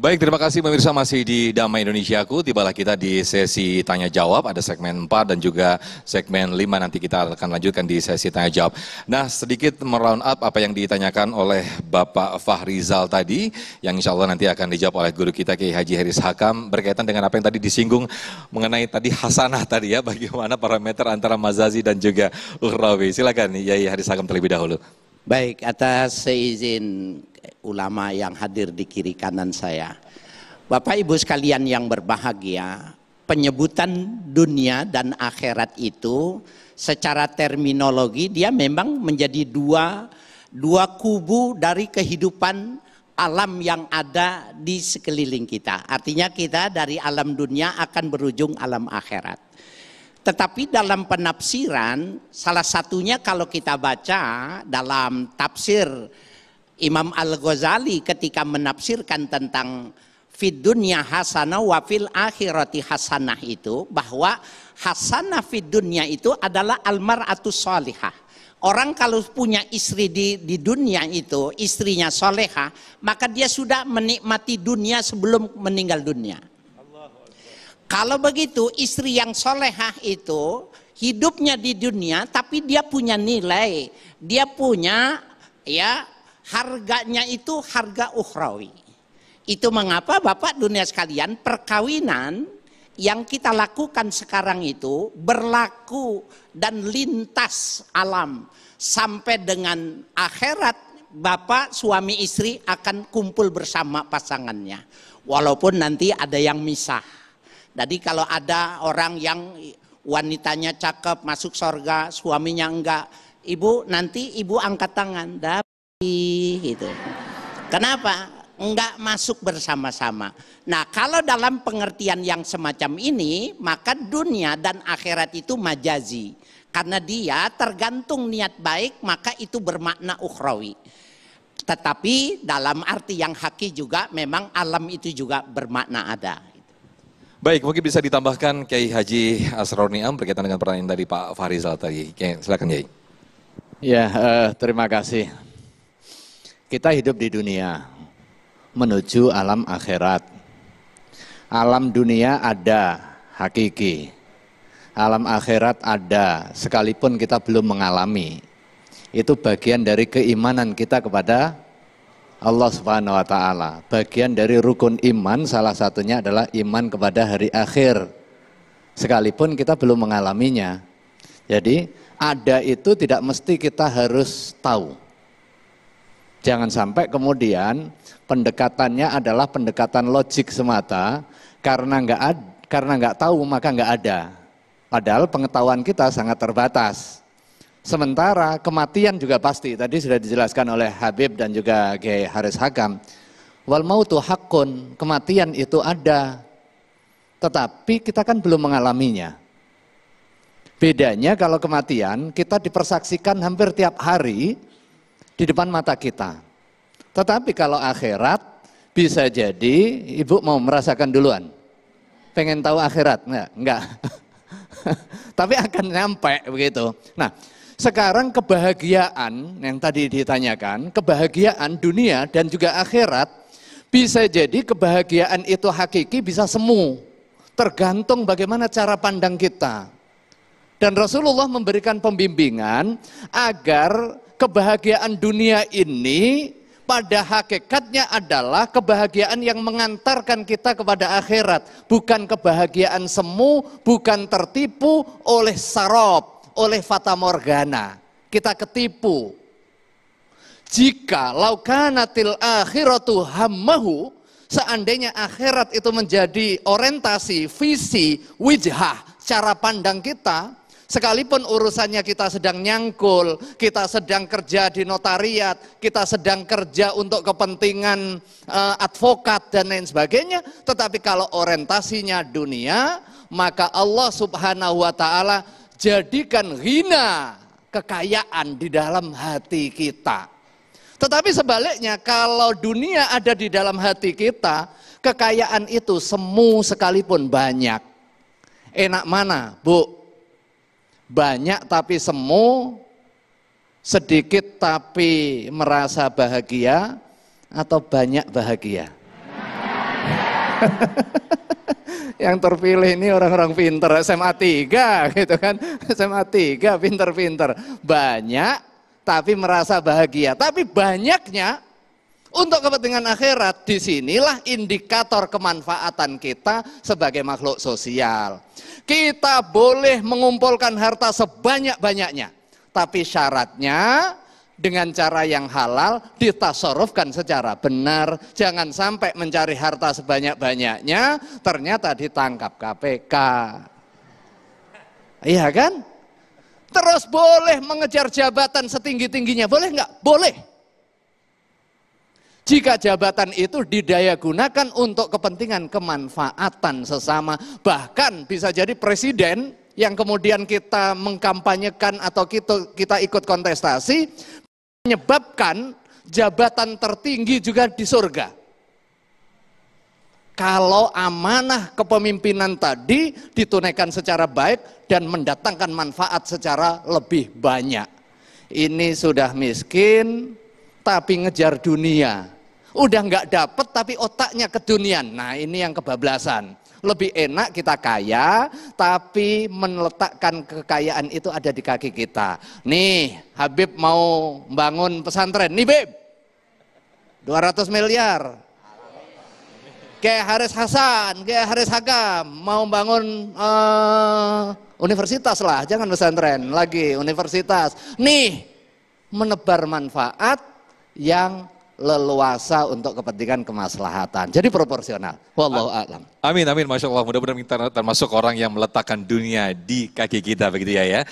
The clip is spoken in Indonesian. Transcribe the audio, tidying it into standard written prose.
Baik, terima kasih pemirsa, masih di Damai Indonesiaku. Tibalah kita di sesi tanya jawab, ada segmen 4 dan juga segmen 5, nanti kita akan lanjutkan di sesi tanya jawab. Nah, sedikit meround up apa yang ditanyakan oleh Bapak Fahrizal tadi, yang insya Allah nanti akan dijawab oleh guru kita Kiai Haji Heris Hakam, berkaitan dengan apa yang tadi disinggung mengenai tadi hasanah tadi ya, bagaimana parameter antara mazazi dan juga ukhrawi. Silakan Kiai Haris Hakam terlebih dahulu. Baik, atas seizin ulama yang hadir di kiri kanan saya. Bapak Ibu sekalian yang berbahagia, penyebutan dunia dan akhirat itu secara terminologi dia memang menjadi dua kubu dari kehidupan alam yang ada di sekeliling kita. Artinya kita dari alam dunia akan berujung alam akhirat. Tetapi dalam penafsiran, salah satunya kalau kita baca dalam tafsir Imam Al-Ghazali ketika menafsirkan tentang fid dunya hasanah wa fil akhirati hasanah itu, bahwa hasanah fid dunya itu adalah almar'atus sholihah. Orang kalau punya istri di dunia itu, istrinya solehah, maka dia sudah menikmati dunia sebelum meninggal dunia. Kalau begitu, istri yang solehah itu hidupnya di dunia, tapi dia punya nilai, dia punya ya harganya itu harga ukhrawi. Itu mengapa Bapak dunia sekalian, perkawinan yang kita lakukan sekarang itu berlaku dan lintas alam sampai dengan akhirat. Bapak suami istri akan kumpul bersama pasangannya, walaupun nanti ada yang misah. Jadi kalau ada orang yang wanitanya cakep masuk surga, suaminya enggak, ibu nanti ibu angkat tangan, gitu. Kenapa? Enggak masuk bersama-sama. Nah, kalau dalam pengertian yang semacam ini, maka dunia dan akhirat itu majazi. Karena dia tergantung niat baik, maka itu bermakna ukhrawi. Tetapi dalam arti yang hakiki juga memang alam itu juga bermakna ada. Baik, mungkin bisa ditambahkan Kiai Haji Asrorniam berkaitan dengan pertanyaan dari Pak Fahrizal tadi. Silakan Kiai. Ya, terima kasih. Kita hidup di dunia menuju alam akhirat. Alam dunia ada hakiki. Alam akhirat ada, sekalipun kita belum mengalami. Itu bagian dari keimanan kita kepada Allah Subhanahu wa Ta'ala. Bagian dari rukun iman, salah satunya adalah iman kepada hari akhir, sekalipun kita belum mengalaminya. Jadi ada itu tidak mesti kita harus tahu. Jangan sampai kemudian pendekatannya adalah pendekatan logik semata, karena nggak tahu maka nggak ada. Padahal pengetahuan kita sangat terbatas. Sementara kematian juga pasti, tadi sudah dijelaskan oleh Habib dan juga Kiai Haris Hakam. Wal mautu haqqun, kematian itu ada, tetapi kita kan belum mengalaminya. Bedanya kalau kematian kita dipersaksikan hampir tiap hari di depan mata kita. Tetapi kalau akhirat bisa jadi ibu mau merasakan duluan. Pengen tahu akhirat? Enggak. Tapi akan nyampe begitu. Nah, sekarang kebahagiaan yang tadi ditanyakan, kebahagiaan dunia dan juga akhirat, bisa jadi kebahagiaan itu hakiki, bisa semu. Tergantung bagaimana cara pandang kita. Dan Rasulullah memberikan pembimbingan agar kebahagiaan dunia ini pada hakikatnya adalah kebahagiaan yang mengantarkan kita kepada akhirat. Bukan kebahagiaan semu, bukan tertipu oleh sarab, oleh fata morgana, kita ketipu. Jika laukanatil akhiratu hammahu, seandainya akhirat itu menjadi orientasi, visi, wijhah, cara pandang kita, sekalipun urusannya kita sedang nyangkul, kita sedang kerja di notariat, kita sedang kerja untuk kepentingan advokat dan lain sebagainya, tetapi kalau orientasinya dunia, maka Allah Subhanahu wa Ta'ala jadikan ghina, kekayaan di dalam hati kita. Tetapi sebaliknya, kalau dunia ada di dalam hati kita, kekayaan itu semu sekalipun banyak. Enak mana, Bu? Banyak tapi semu, sedikit tapi merasa bahagia, atau banyak bahagia? Yang terpilih ini orang-orang pinter, SMA 3 gitu kan. SMA 3 pinter-pinter. Banyak tapi merasa bahagia. Tapi banyaknya untuk kepentingan akhirat. Disinilah indikator kemanfaatan kita sebagai makhluk sosial. Kita boleh mengumpulkan harta sebanyak-banyaknya. Tapi syaratnya dengan cara yang halal, ditasarrufkan secara benar. Jangan sampai mencari harta sebanyak-banyaknya, ternyata ditangkap KPK. Iya kan? Terus boleh mengejar jabatan setinggi-tingginya, boleh nggak? Boleh. Jika jabatan itu didaya gunakan untuk kepentingan kemanfaatan sesama, bahkan bisa jadi presiden yang kemudian kita mengkampanyekan atau kita ikut kontestasi, menyebabkan jabatan tertinggi juga di surga. Kalau amanah kepemimpinan tadi ditunaikan secara baik dan mendatangkan manfaat secara lebih banyak. Ini sudah miskin tapi ngejar dunia. Udah nggak dapet tapi otaknya ke dunia. Nah ini yang kebablasan. Lebih enak kita kaya, tapi meletakkan kekayaan itu ada di kaki kita. Nih, Habib mau bangun pesantren. Nih, Beb, 200 miliar. Kayak Haris Hasan, kayak Haris Hakam, mau bangun universitas lah, jangan pesantren lagi, universitas. Nih, menebar manfaat yang leluasa untuk kepentingan kemaslahatan. Jadi proporsional. Wallahu a'lam. Amin, amin, Masya Allah. Mudah-mudahan kita termasuk orang yang meletakkan dunia di kaki kita begitu ya.